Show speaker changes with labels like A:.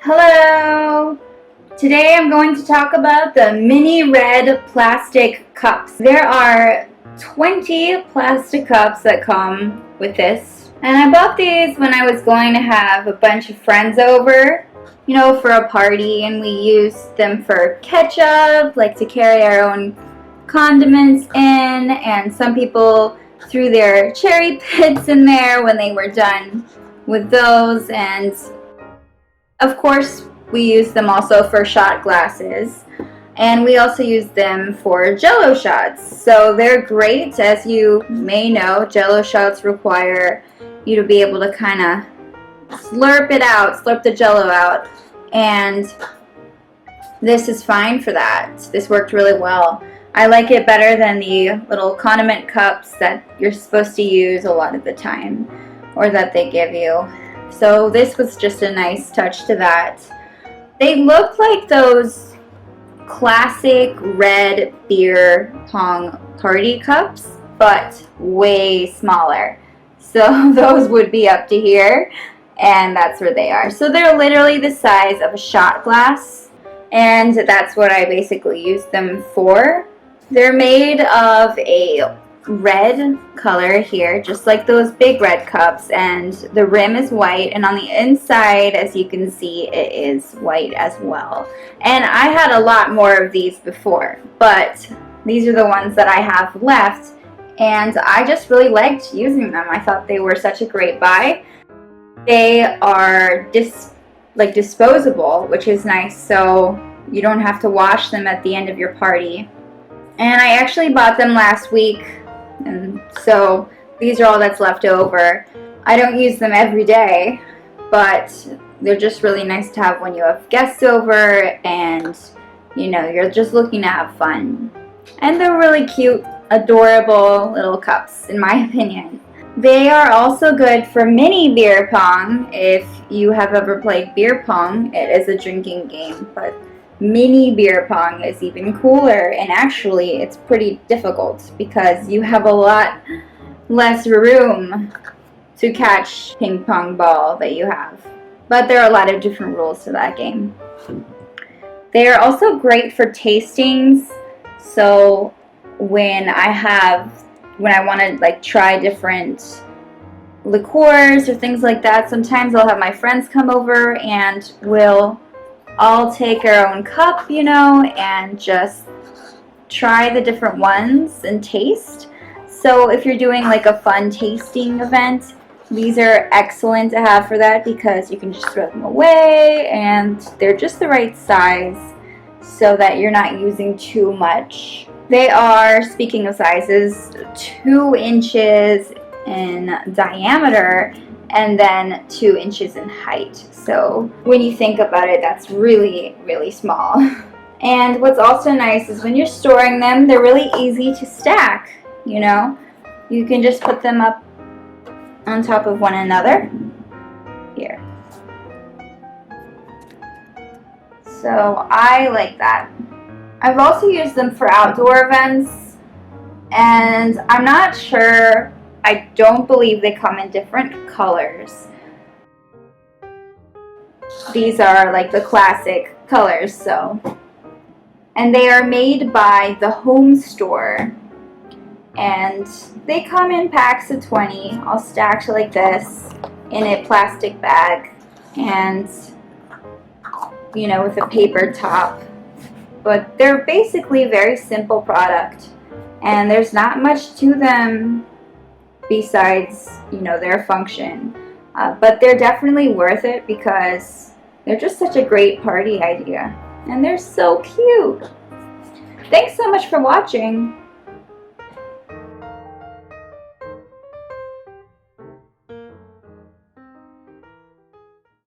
A: Hello! Today I'm going to talk about the mini red plastic cups. There are 20 plastic cups that come with this. And I bought these when I was going to have a bunch of friends over, for a party, and we used them for ketchup, like to carry our own condiments in, and some people threw their cherry pits in there when they were done with those, and of course, we use them also for shot glasses, and we also use them for Jello shots. So they're great. As you may know, Jello shots require you to be able to kind of slurp it out, slurp the Jello out, and this is fine for that. This worked really well. I like it better than the little condiment cups that you're supposed to use a lot of the time, or that they give you. So this was just a nice touch to that. They look like those classic red beer pong party cups, but way smaller. So those would be up to here, and that's where they are. So they're literally the size of a shot glass, and that's what I basically use them for. They're made of a red color here, just like those big red cups, and the rim is white, and on the inside, as you can see, it is white as well. And I had a lot more of these before, but these are the ones that I have left, and I just really liked using them. I thought they were such a great buy. They are disposable, which is nice, so you don't have to wash them at the end of your party. And I actually bought them last week, and so these are all that's left over. I don't use them every day, but they're just really nice to have when you have guests over and you're just looking to have fun. And they're really cute, adorable little cups, in my opinion. They are also good for mini beer pong. If you have ever played beer pong, it is a drinking game, but mini beer pong is even cooler, and actually it's pretty difficult because you have a lot less room to catch ping pong ball that you have. But there are a lot of different rules to that game. They are also great for tastings. So when I want to try different liqueurs or things like that, sometimes I'll have my friends come over and we'll all take our own cup, and just try the different ones and taste. So if you're doing like a fun tasting event, these are excellent to have for that because you can just throw them away, and they're just the right size so that you're not using too much. They are, speaking of sizes, 2 inches in diameter and then 2 inches in height. So when you think about it, that's really, really small. And what's also nice is when you're storing them, they're really easy to stack, You can just put them up on top of one another. Here. So I like that. I've also used them for outdoor events, and I'm not sure, I don't believe they come in different colors. These are like the classic colors, and they are made by the Home Store, and they come in packs of 20, all stacked like this in a plastic bag, and with a paper top. But they're basically a very simple product, and there's not much to them besides their function, but they're definitely worth it because they're just such a great party idea, and they're so cute. Thanks so much for watching.